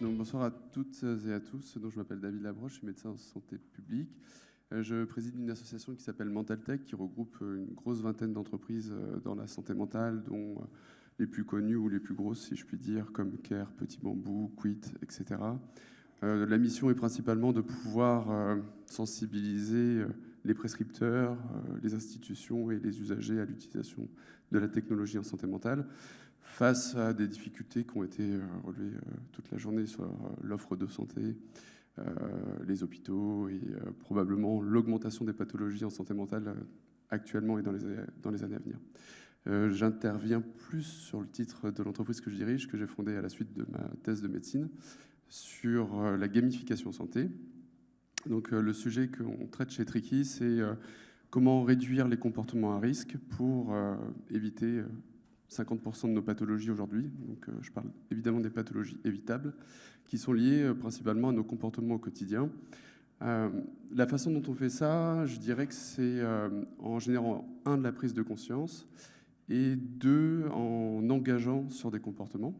Donc, bonsoir à toutes et à tous. Donc, je m'appelle David Labroche, je suis médecin en santé publique. Je préside une association qui s'appelle Mentaltech, qui regroupe une grosse vingtaine d'entreprises dans la santé mentale, dont les plus connues ou les plus grosses, si je puis dire, comme Care, Petit Bambou, Quit, etc. La mission est principalement de pouvoir sensibiliser les prescripteurs, les institutions et les usagers à l'utilisation de la technologie en santé mentale, face à des difficultés qui ont été relevées toute la journée sur l'offre de santé, les hôpitaux et probablement l'augmentation des pathologies en santé mentale actuellement et dans les années à venir. J'interviens plus sur le titre de l'entreprise que je dirige, que j'ai fondée à la suite de ma thèse de médecine, sur la gamification santé. Donc le sujet qu'on traite chez Tricky, c'est comment réduire les comportements à risque pour éviter 50% de nos pathologies aujourd'hui. Donc je parle évidemment des pathologies évitables qui sont liées principalement à nos comportements au quotidien. La façon dont on fait ça, je dirais que c'est en générant, de la prise de conscience et deux, en engageant sur des comportements,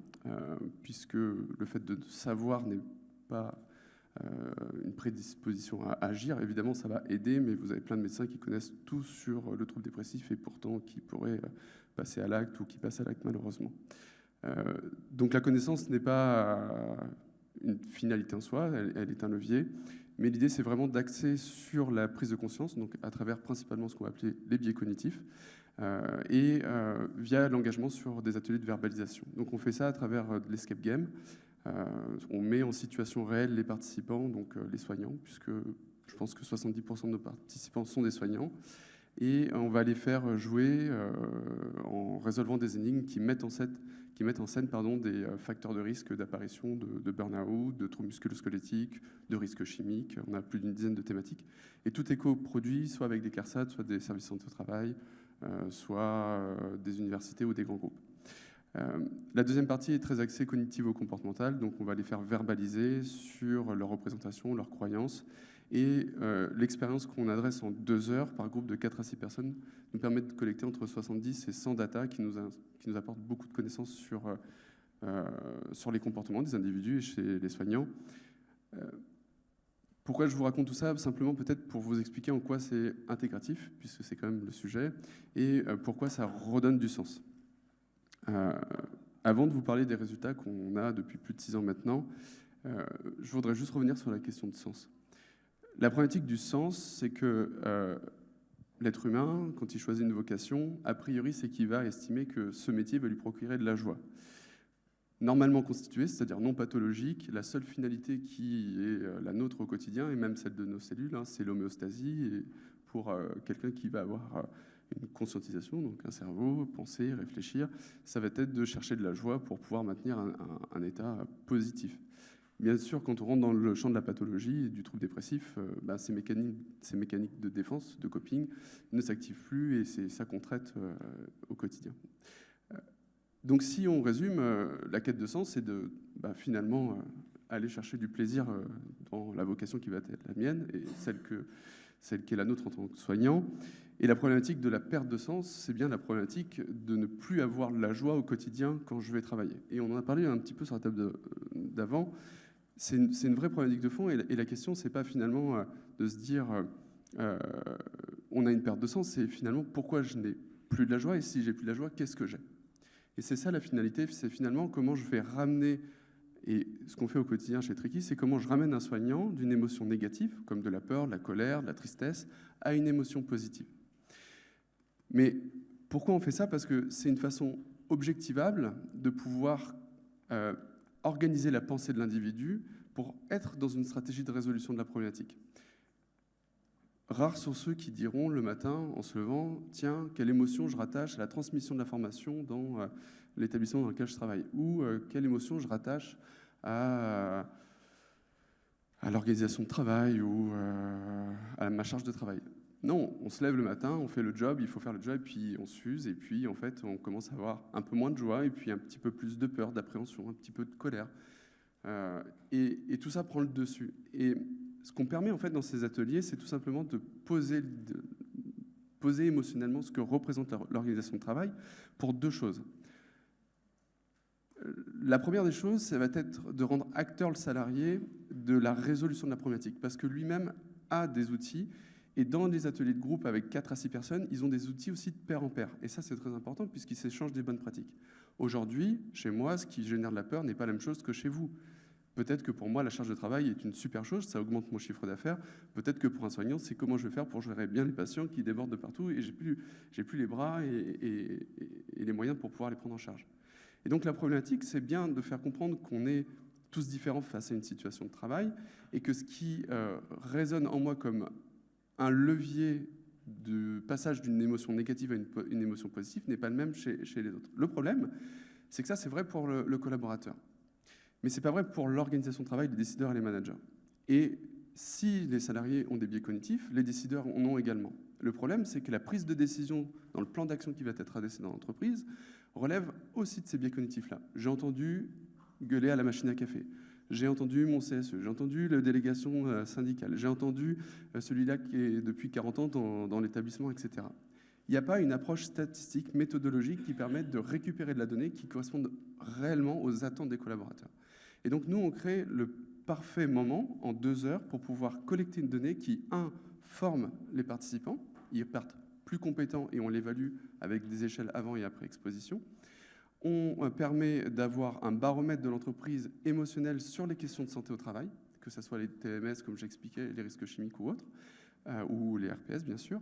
puisque le fait de savoir n'est pas une prédisposition à agir. Évidemment, ça va aider, mais vous avez plein de médecins qui connaissent tout sur le trouble dépressif et pourtant qui pourraient passer à l'acte ou qui passent à l'acte malheureusement. Donc la connaissance n'est pas une finalité en soi, elle est un levier, mais l'idée c'est vraiment d'axer sur la prise de conscience, donc à travers principalement ce qu'on va appeler les biais cognitifs, et via l'engagement sur des ateliers de verbalisation. Donc on fait ça à travers de l'escape game. On met en situation réelle les participants, donc les soignants, puisque je pense que 70% de nos participants sont des soignants, et on va les faire jouer en résolvant des énigmes qui mettent en scène, des facteurs de risque d'apparition de burn-out, de troubles musculo-squelettiques, de risques chimiques. On a plus d'une dizaine de thématiques. Et tout est coproduit, soit avec des CARSAT, soit des services de santé au travail, soit des universités ou des grands groupes. La deuxième partie est très axée cognitivo-comportementale, donc on va les faire verbaliser sur leur représentation, leurs croyances, et l'expérience qu'on adresse en 2 heures par groupe de 4 à 6 personnes nous permet de collecter entre 70 et 100 data qui nous apportent beaucoup de connaissances sur les comportements des individus et chez les soignants. Pourquoi je vous raconte tout ça? Simplement peut-être pour vous expliquer en quoi c'est intégratif, puisque c'est quand même le sujet, et pourquoi ça redonne du sens. Avant de vous parler des résultats qu'on a depuis plus de 6 ans maintenant, je voudrais juste revenir sur la question de sens. La problématique du sens, c'est que l'être humain, quand il choisit une vocation, a priori, c'est qu'il va estimer que ce métier va lui procurer de la joie. Normalement constituée, c'est-à-dire non pathologique, la seule finalité qui est la nôtre au quotidien, et même celle de nos cellules, c'est l'homéostasie, et pour quelqu'un qui va avoir une conscientisation, donc un cerveau, penser, réfléchir, ça va être de chercher de la joie pour pouvoir maintenir un état positif. Bien sûr, quand on rentre dans le champ de la pathologie et du trouble dépressif, ces mécaniques de défense, de coping, ne s'activent plus et c'est ça qu'on traite au quotidien. Donc si on résume, la quête de sens, c'est de finalement aller chercher du plaisir dans la vocation qui va être la mienne et celle qui est la nôtre en tant que soignant. Et la problématique de la perte de sens, c'est bien la problématique de ne plus avoir de la joie au quotidien quand je vais travailler. Et on en a parlé un petit peu sur la table d'avant. C'est une vraie problématique de fond. Et la question, c'est pas finalement de se dire on a une perte de sens, c'est finalement pourquoi je n'ai plus de la joie. Et si j'ai plus de la joie, qu'est-ce que j'ai? Et c'est ça la finalité, c'est finalement comment je vais ramener. Et ce qu'on fait au quotidien chez Tricky, c'est comment je ramène un soignant d'une émotion négative, comme de la peur, de la colère, de la tristesse, à une émotion positive. Mais pourquoi on fait ça? Parce que c'est une façon objectivable de pouvoir organiser la pensée de l'individu pour être dans une stratégie de résolution de la problématique. Rares sont ceux qui diront le matin, en se levant, « Tiens, quelle émotion je rattache à la transmission de l'information dans l'établissement dans lequel je travaille » ou « Quelle émotion je rattache à l'organisation de travail ou à ma charge de travail ». Non, on se lève le matin, on fait le job, il faut faire le job, et puis on s'use, et puis en fait, on commence à avoir un peu moins de joie, et puis un petit peu plus de peur, d'appréhension, un petit peu de colère. Et tout ça prend le dessus. Et ce qu'on permet en fait dans ces ateliers, c'est tout simplement de poser émotionnellement ce que représente l'organisation de travail pour 2 choses. la première des choses, ça va être de rendre acteur le salarié de la résolution de la problématique, parce que lui-même a des outils, et dans les ateliers de groupe avec 4 à 6 personnes, ils ont des outils aussi de pair en pair. Et ça, c'est très important, puisqu'ils s'échangent des bonnes pratiques. Aujourd'hui, chez moi, ce qui génère de la peur n'est pas la même chose que chez vous. Peut-être que pour moi, la charge de travail est une super chose, ça augmente mon chiffre d'affaires. Peut-être que pour un soignant, c'est comment je vais faire pour gérer bien les patients qui débordent de partout et j'ai plus les bras et les moyens pour pouvoir les prendre en charge. Et donc la problématique, c'est bien de faire comprendre qu'on est tous différents face à une situation de travail et que ce qui résonne en moi comme un levier de passage d'une émotion négative à une émotion positive n'est pas le même chez les autres. Le problème, c'est que ça, c'est vrai pour le collaborateur. Mais ce n'est pas vrai pour l'organisation de travail, les décideurs et les managers. Et si les salariés ont des biais cognitifs, les décideurs en ont également. Le problème, c'est que la prise de décision dans le plan d'action qui va être adressé dans l'entreprise relève aussi de ces biais cognitifs-là. J'ai entendu gueuler à la machine à café. J'ai entendu mon CSE, j'ai entendu la délégation syndicale, j'ai entendu celui-là qui est depuis 40 ans dans l'établissement, etc. Il n'y a pas une approche statistique, méthodologique qui permette de récupérer de la donnée qui corresponde réellement aux attentes des collaborateurs. Et donc, nous, on crée le parfait moment en 2 heures pour pouvoir collecter une donnée qui, forme les participants, ils partent plus compétents et on l'évalue avec des échelles avant et après exposition. On permet d'avoir un baromètre de l'entreprise émotionnel sur les questions de santé au travail, que ce soit les TMS, comme j'expliquais, les risques chimiques ou autres, ou les RPS, bien sûr.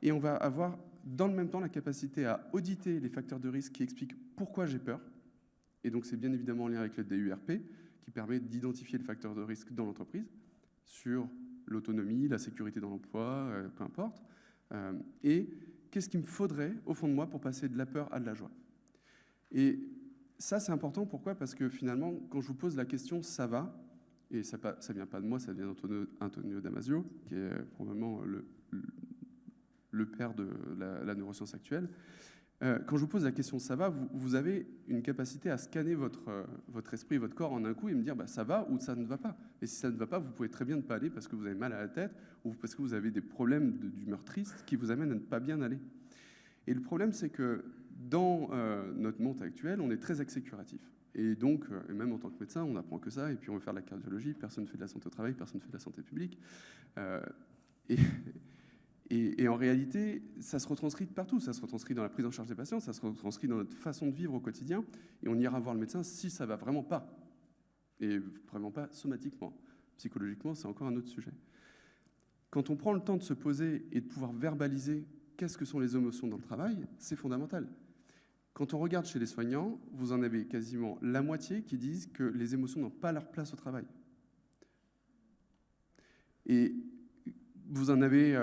Et on va avoir, dans le même temps, la capacité à auditer les facteurs de risque qui expliquent pourquoi j'ai peur. Et donc, c'est bien évidemment en lien avec le DURP, qui permet d'identifier le facteur de risque dans l'entreprise, sur l'autonomie, la sécurité dans l'emploi, peu importe. Et qu'est-ce qu'il me faudrait, au fond de moi, pour passer de la peur à de la joie? Et ça, c'est important. Pourquoi? Parce que finalement, quand je vous pose la question « ça va », et ça ne vient pas de moi, ça vient d'Antonio Damasio, qui est probablement le père de la neuroscience actuelle. Quand je vous pose la question « ça va », vous avez une capacité à scanner votre esprit et votre corps en un coup et me dire bah, « ça va » ou « ça ne va pas ». Et si ça ne va pas, vous pouvez très bien ne pas aller parce que vous avez mal à la tête ou parce que vous avez des problèmes d'humeur triste qui vous amènent à ne pas bien aller. Et le problème, c'est que dans notre monde actuel, on est très axé curatif. Et donc, et même en tant que médecin, on n'apprend que ça, et puis on veut faire de la cardiologie, personne ne fait de la santé au travail, personne ne fait de la santé publique. Et en réalité, ça se retranscrit de partout. Ça se retranscrit dans la prise en charge des patients, ça se retranscrit dans notre façon de vivre au quotidien. Et on ira voir le médecin si ça va vraiment pas. Et vraiment pas somatiquement. Psychologiquement, c'est encore un autre sujet. Quand on prend le temps de se poser et de pouvoir verbaliser qu'est-ce que sont les émotions dans le travail, c'est fondamental. Quand on regarde chez les soignants, vous en avez quasiment la moitié qui disent que les émotions n'ont pas leur place au travail. Et vous en avez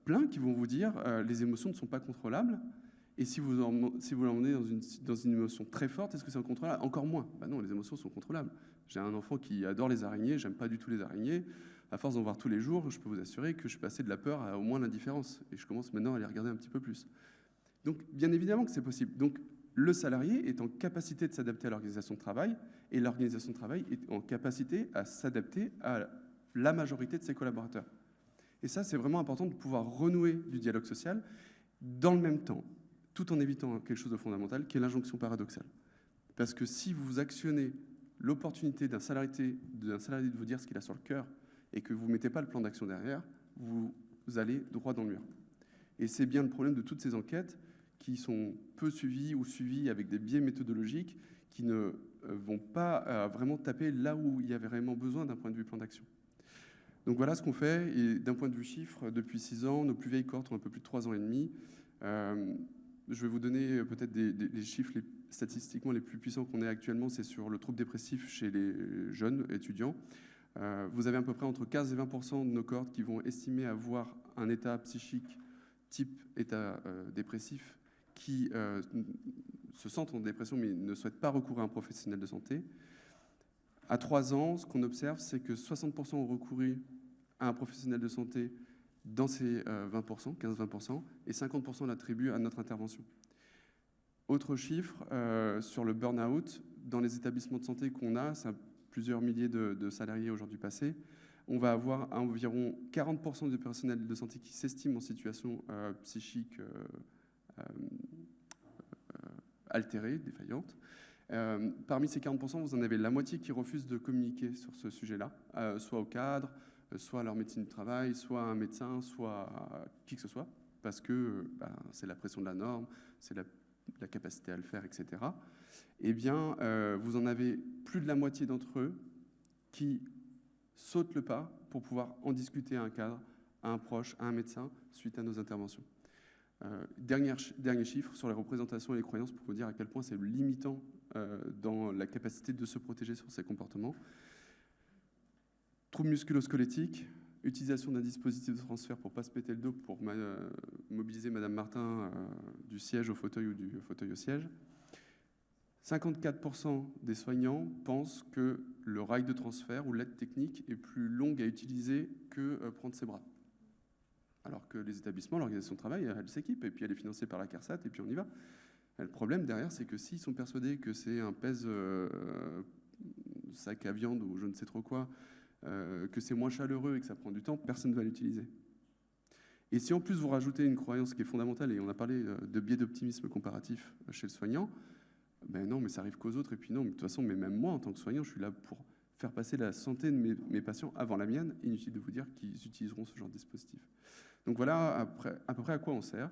plein qui vont vous dire les émotions ne sont pas contrôlables. Et si vous l'emmenez dans une émotion très forte, est-ce que c'est incontrôlable? Encore moins. Ben non, les émotions sont contrôlables. J'ai un enfant qui adore les araignées, j'aime pas du tout les araignées. À force d'en voir tous les jours, je peux vous assurer que je suis passé de la peur à au moins l'indifférence. Et je commence maintenant à les regarder un petit peu plus. Donc, bien évidemment que c'est possible. Donc, le salarié est en capacité de s'adapter à l'organisation de travail et l'organisation de travail est en capacité à s'adapter à la majorité de ses collaborateurs. Et ça, c'est vraiment important de pouvoir renouer du dialogue social dans le même temps, tout en évitant quelque chose de fondamental qui est l'injonction paradoxale. Parce que si vous actionnez l'opportunité d'un salarié de vous dire ce qu'il a sur le cœur et que vous ne mettez pas le plan d'action derrière, vous allez droit dans le mur. Et c'est bien le problème de toutes ces enquêtes qui sont peu suivies ou suivies avec des biais méthodologiques qui ne vont pas vraiment taper là où il y avait vraiment besoin d'un point de vue plan d'action. Donc voilà ce qu'on fait. Et d'un point de vue chiffre, depuis 6 ans, nos plus vieilles cohortes ont un peu plus de 3 ans et demi. Je vais vous donner peut-être les chiffres statistiquement les plus puissants qu'on ait actuellement. C'est sur le trouble dépressif chez les jeunes étudiants. Vous avez à peu près entre 15 et 20% de nos cohortes qui vont estimer avoir un état psychique type état dépressif qui se sentent en dépression mais ne souhaitent pas recourir à un professionnel de santé. À 3 ans, ce qu'on observe, c'est que 60% ont recouru à un professionnel de santé dans ces 20%, 15-20%, et 50% l'attribuent à notre intervention. Autre chiffre, sur le burn-out, dans les établissements de santé qu'on a, ça a plusieurs milliers de salariés aujourd'hui passés, on va avoir environ 40% du personnel de santé qui s'estiment en situation psychique altérée, défaillante, Parmi ces 40%, vous en avez la moitié qui refusent de communiquer sur ce sujet-là, soit au cadre, soit à leur médecine du travail, soit à un médecin, soit à qui que ce soit, parce que c'est la pression de la norme, c'est la capacité à le faire, etc. Eh bien, vous en avez plus de la moitié d'entre eux qui sautent le pas pour pouvoir en discuter à un cadre, à un proche, à un médecin, suite à nos interventions. Dernier chiffre sur les représentations et les croyances pour vous dire à quel point c'est limitant dans la capacité de se protéger sur ces comportements. Troubles musculo-squelettiques, utilisation d'un dispositif de transfert pour ne pas se péter le dos, pour mobiliser Madame Martin du siège au fauteuil ou du fauteuil au siège. 54% des soignants pensent que le rail de transfert ou l'aide technique est plus longue à utiliser que prendre ses bras. Alors que les établissements, l'organisation de travail, elle s'équipe, et puis elle est financée par la CARSAT, et puis on y va. Le problème derrière, c'est que s'ils sont persuadés que c'est un pèse sac à viande ou je ne sais trop quoi, que c'est moins chaleureux et que ça prend du temps, personne ne va l'utiliser. Et si en plus vous rajoutez une croyance qui est fondamentale, et on a parlé de biais d'optimisme comparatif chez le soignant, ben non, mais ça arrive qu'aux autres, et puis non, mais de toute façon, mais même moi, en tant que soignant, je suis là pour faire passer la santé de mes patients avant la mienne. Inutile de vous dire qu'ils utiliseront ce genre de dispositif. Donc voilà à peu près à quoi on sert.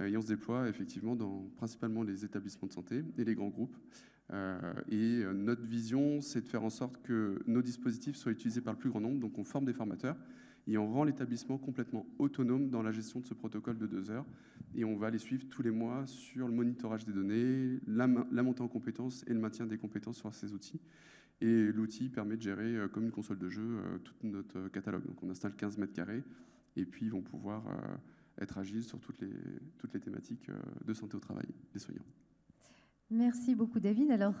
Et on se déploie effectivement dans principalement les établissements de santé et les grands groupes. Et notre vision, c'est de faire en sorte que nos dispositifs soient utilisés par le plus grand nombre. Donc on forme des formateurs et on rend l'établissement complètement autonome dans la gestion de ce protocole de 2 heures. Et on va les suivre tous les mois sur le monitorage des données, la montée en compétences et le maintien des compétences sur ces outils. Et l'outil permet de gérer, comme une console de jeu, tout notre catalogue. Donc on installe 15 mètres carrés et puis ils vont pouvoir être agiles sur toutes les thématiques de santé au travail des soignants. Merci beaucoup David. Alors,